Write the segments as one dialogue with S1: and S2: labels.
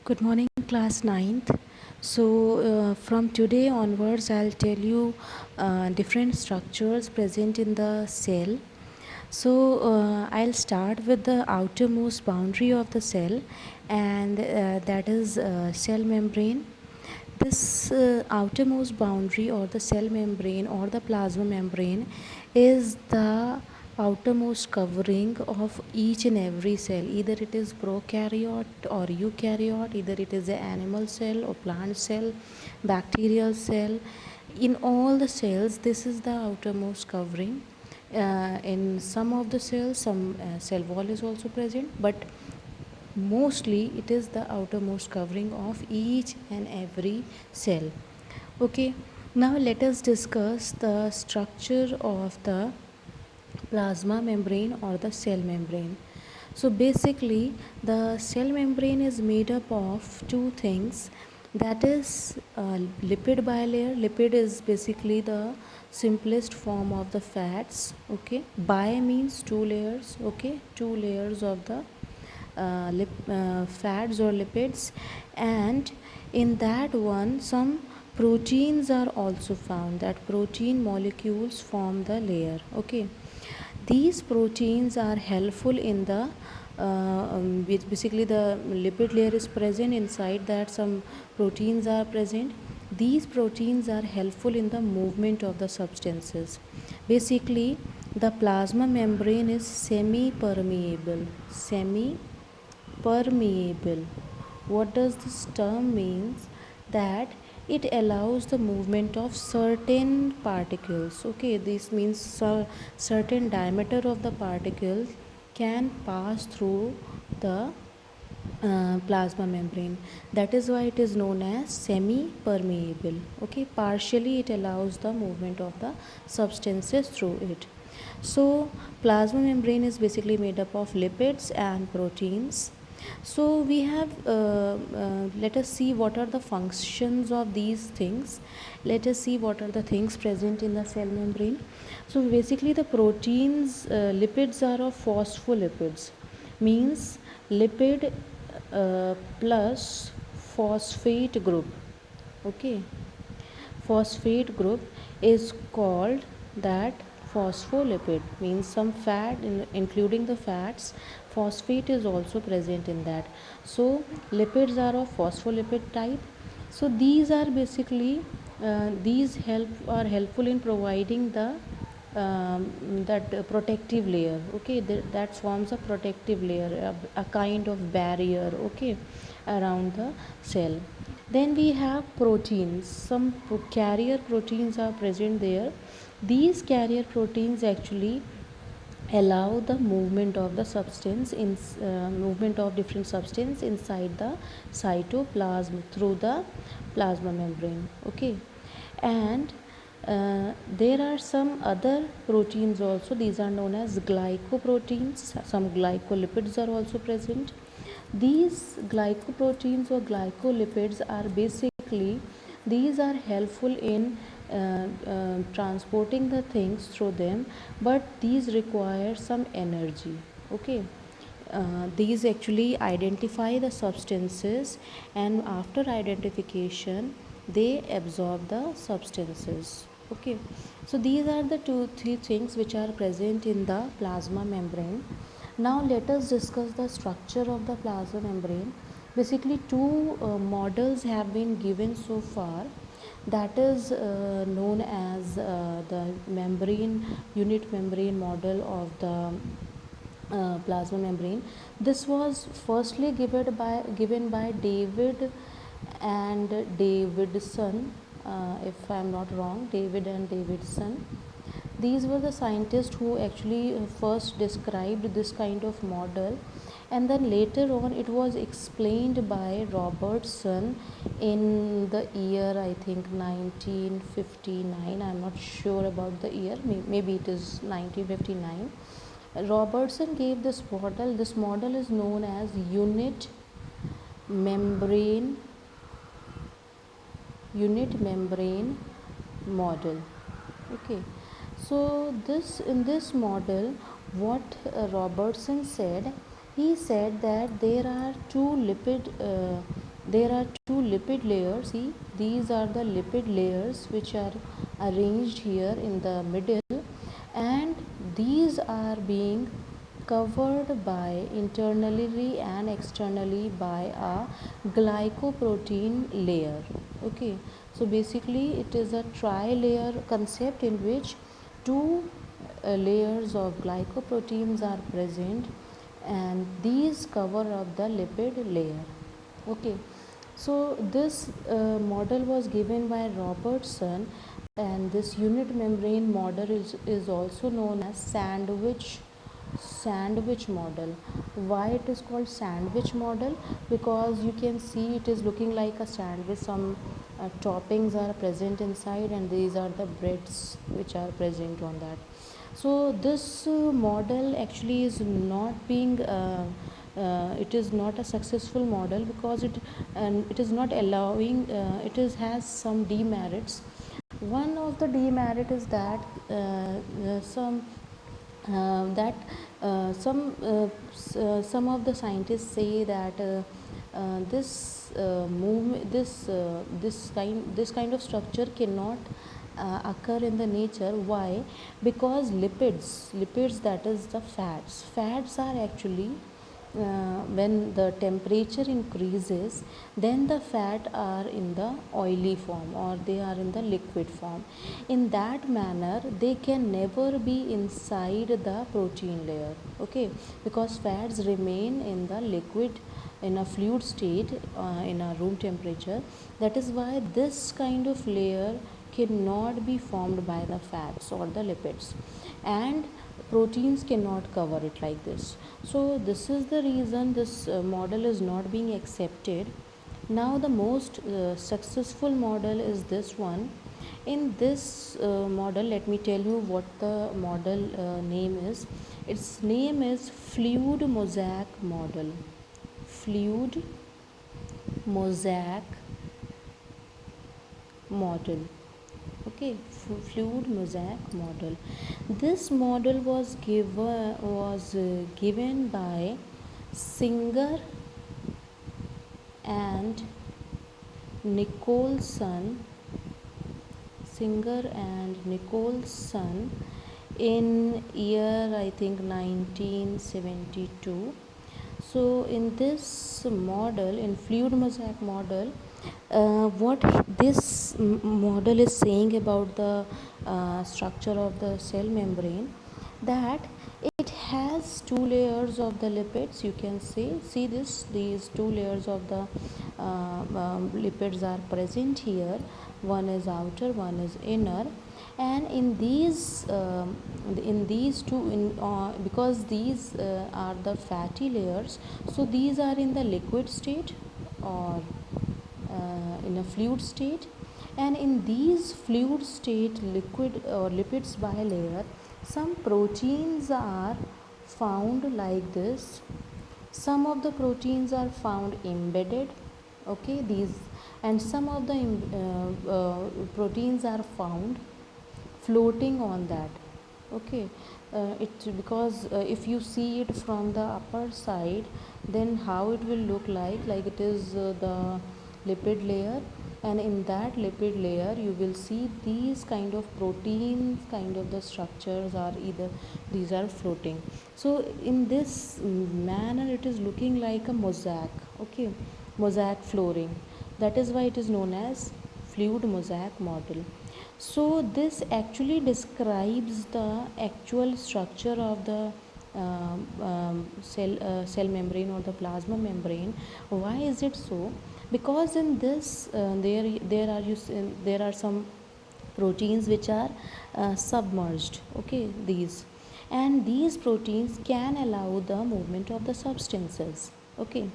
S1: Good morning, class ninth. From today onwards, I'll tell you different structures present in the cell. I'll start with the outermost boundary of the cell, and that is cell membrane. This outermost boundary, or the cell membrane, or the plasma membrane, is the outermost covering of each and every cell. Either it is prokaryote or eukaryote, either it is an animal cell or plant cell, bacterial cell. In all the cells, this is the outermost covering. In some of the cells, some cell wall is also present, but mostly it is the outermost covering of each and every cell. Okay, now let us discuss the structure of the plasma membrane or the cell membrane. So basically, the cell membrane is made up of two things, that is lipid bilayer. Lipid is basically the simplest form of the fats. Okay, bi means two layers. Okay, two layers of the fats or lipids, and in that one some proteins are also found. That protein molecules form the layer. Okay, these proteins are helpful in the basically the lipid layer is present, inside that some proteins are present. These proteins are helpful in the movement of the substances. Basically, the plasma membrane is semi permeable. What does this term means? That it allows the movement of certain particles. Okay, this means certain diameter of the particles can pass through the plasma membrane. That is why it is known as semi permeable. Okay, partially it allows the movement of the substances through it. So plasma membrane is basically made up of lipids and proteins. So we have let us see what are the functions of these things. Let us see what are the things present in the cell membrane. So basically the proteins, lipids are of phospholipids, means lipid plus phosphate group. Okay, phosphate group is called that phospholipid, means some fat including the fats. Phosphate is also present in that. So lipids are of phospholipid type. So these are basically these are helpful in providing the that protective layer. Okay, that forms a protective layer, a kind of barrier. Okay, around the cell. Then we have proteins. Some carrier proteins are present there. These carrier proteins actually allow the movement of the substance in movement of different substance inside the cytoplasm through the plasma membrane. Okay, and there are some other proteins also. These are known as glycoproteins. Some glycolipids are also present. These glycoproteins or glycolipids are basically, these are helpful in transporting the things through them, but these require some energy. Okay, these actually identify the substances, and after identification they absorb the substances. Okay, so these are the three things which are present in the plasma membrane. Now let us discuss the structure of the plasma membrane. Basically two models have been given so far, that is known as the unit membrane model of the plasma membrane. This was firstly given by David and Davidson, if I am not wrong, David and Davidson. These were the scientists who actually first described this kind of model, and then later on it was explained by Robertson in the year, I think, 1959. I'm not sure about the year, maybe it is 1959. Robertson gave this model. This model is known as membrane unit membrane model. Okay, so in this model, what Robertson said, he said that there are two lipid there are two lipid layers. See, these are the lipid layers which are arranged here in the middle, and these are being covered by internally and externally by a glycoprotein layer. Okay, so basically it is a tri-layer concept in which two layers of glycoproteins are present, and these cover up the lipid layer. Okay, so this model was given by Robertson, and this unit membrane model is also known as sandwich model. Why it is called sandwich model? Because you can see it is looking like a sandwich. Some toppings are present inside, and these are the breads which are present on that. So this model actually is not being it is not a successful model, because it is not allowing, it is has some demerits. One of the demerit is that that some of the scientists say that this movement this kind of structure cannot occur in the nature. Why? Because lipids, that is the fats are actually when the temperature increases, then the fat are in the oily form, or they are in the liquid form. In that manner, they can never be inside the protein layer. Okay, because fats remain in the liquid, in a fluid state, in a room temperature. That is why this kind of layer cannot be formed by the fats or the lipids, and proteins cannot cover it like this. So this is the reason this model is not being accepted. Now the most successful model is this one. In this model, let me tell you what the model name is. Its name is fluid mosaic model. Fluid mosaic model. Okay, fluid mosaic model. This model was given by Singer and Nicholson. Singer and Nicholson in year, I think, 1972. So in this model, in fluid mosaic model, what this model is saying about the structure of the cell membrane, that it has two layers of the lipids. You can see these two layers of the lipids are present here. One is outer, one is inner, and in these two, because these are the fatty layers, so these are in the liquid state, or in a fluid state. And in these fluid state liquid or lipids bilayer, some proteins are found like this. Some of the proteins are found embedded. Okay, these, and some of the proteins are found floating on that. Okay, it because if you see it from the upper side, then how it will look like it is the lipid layer, and in that lipid layer you will see these kind of proteins, kind of the structures are either, these are floating. So in this manner it is looking like a mosaic. Okay, mosaic flooring. That is why it is known as fluid mosaic model. So this actually describes the actual structure of the cell membrane or the plasma membrane. Why is it so? Because in this there are some proteins which are submerged. Okay, and these proteins can allow the movement of the substances. Okay,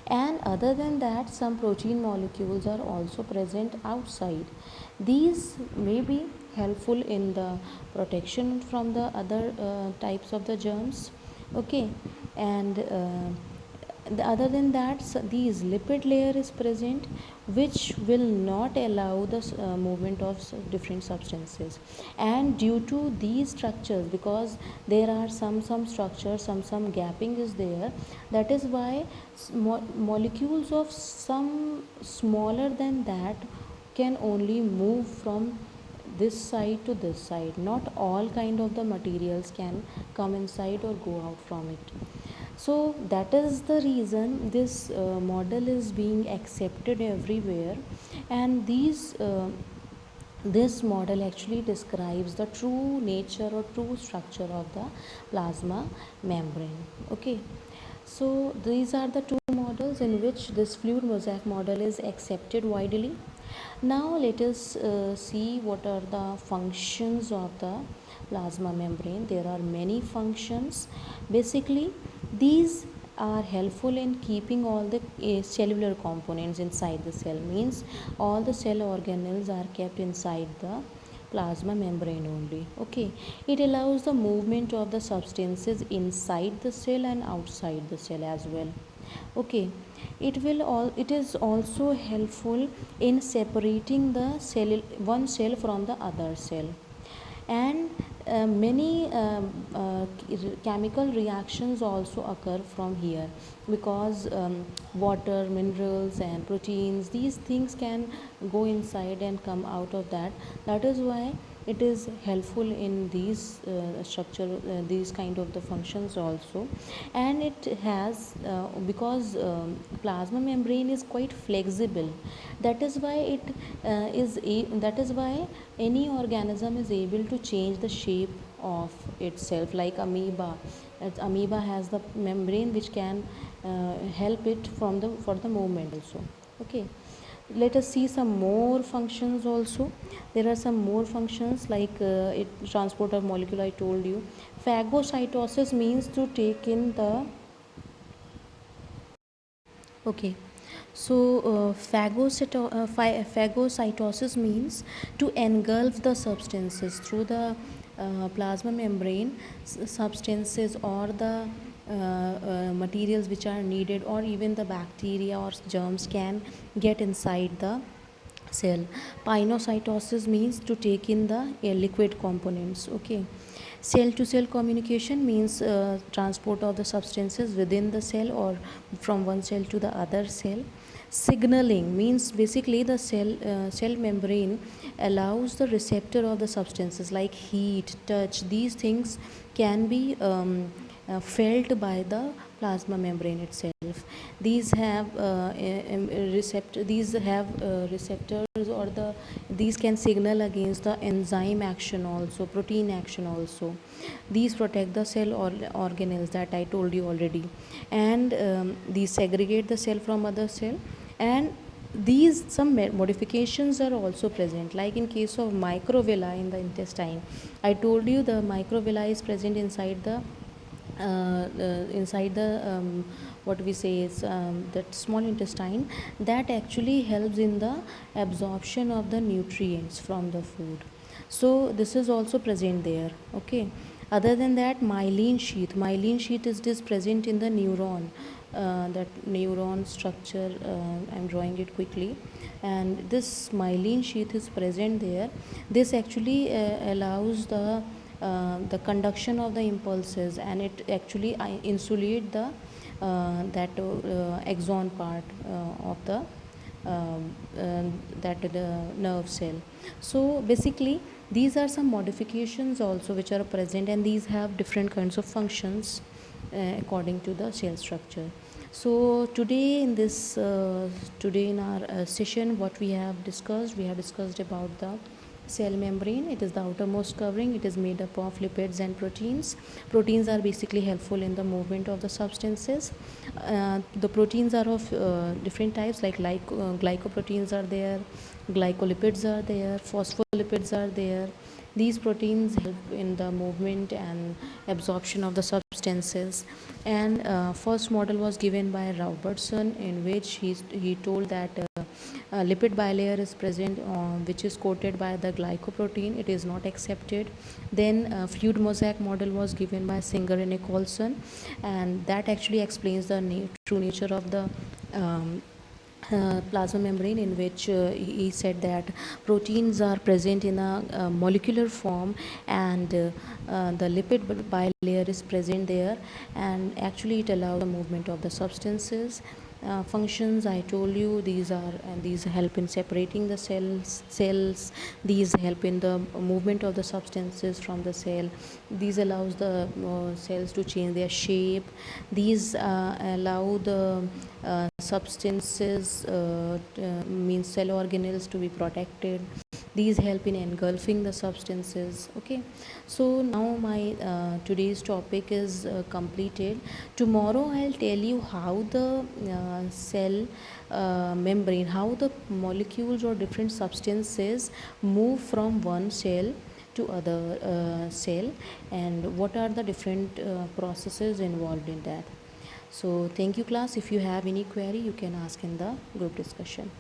S1: and other than that, some protein molecules are also present outside. These may be helpful in the protection from the other types of the germs. Okay, and other than that, these lipid layer is present, which will not allow the movement of different substances. And due to these structures, because there are some structures, some gapping is there, that is why molecules of some smaller than that can only move from this side to this side. Not all kind of the materials can come inside or go out from it. So that is the reason this model is being accepted everywhere. And this model actually describes the true nature or true structure of the plasma membrane. Okay, so these are the two models in which this fluid mosaic model is accepted widely. Now let us see what are the functions of the plasma membrane. There are many functions. Basically, these are helpful in keeping all the cellular components inside the cell. Means all the cell organelles are kept inside the plasma membrane only. Okay, it allows the movement of the substances inside the cell and outside the cell as well. Okay, it is also helpful in separating the cell, one cell from the other cell. And many chemical reactions also occur from here, because water, minerals and proteins, these things can go inside and come out of that. That is why it is helpful in these structure, these kind of the functions also. And it has because plasma membrane is quite flexible, that is why that is why any organism is able to change the shape of itself, like amoeba. Amoeba has the membrane which can help it from the for the movement also. Okay, let us see some more functions also. There are some more functions like transport of molecule. I told you phagocytosis means to take in the. Okay, so phagocytosis means to engulf the substances through the plasma membrane. Substances or the materials which are needed, or even the bacteria or germs, can get inside the cell. Pinocytosis means to take in the liquid components. Okay, cell to cell communication means transport of the substances within the cell or from one cell to the other cell. Signaling means basically the cell membrane allows the receptor of the substances like heat, touch, these things can be felt by the plasma membrane itself. These have receptors, or these can signal against the enzyme action also, protein action also. These protect the cell or organelles that I told you already. And these segregate the cell from other cell. And these some modifications are also present, like in case of microvilli in the intestine. I told you the microvilli is present inside the what we say is that small intestine, that actually helps in the absorption of the nutrients from the food. So this is also present there. Okay, other than that, myelin sheath is this present in the neuron. That neuron structure, I'm drawing it quickly, and this myelin sheath is present there. This actually allows the conduction of the impulses, and it actually insulate the axon part of the that the nerve cell. So basically these are some modifications also which are present, and these have different kinds of functions according to the cell structure. So today in our session, what we have discussed about the cell membrane. It is the outermost covering. It is made up of lipids and proteins. Proteins are basically helpful in the movement of the substances. The proteins are of different types, like glycoproteins are there, glycolipids are there, phospholipids are there. These proteins help in the movement and absorption of the substances. And first model was given by Robertson, in which he told that lipid bilayer is present, which is coated by the glycoprotein. It is not accepted. Then fluid mosaic model was given by Singer and Nicholson, and that actually explains the true nature of the plasma membrane, in which he said that proteins are present in a molecular form, and the lipid bilayer is present there, and actually it allows the movement of the substances. Functions, I told you, these help in separating the cells. These help in the movement of the substances from the cell. These allows the cells to change their shape. These allow the substances, means cell organelles, to be protected. These help in engulfing the substances. Okay, so now my today's topic is completed. Tomorrow I'll tell you how the cell membrane, how the molecules or different substances move from one cell to other cell, and what are the different processes involved in that. So thank you, class. If you have any query, you can ask in the group discussion.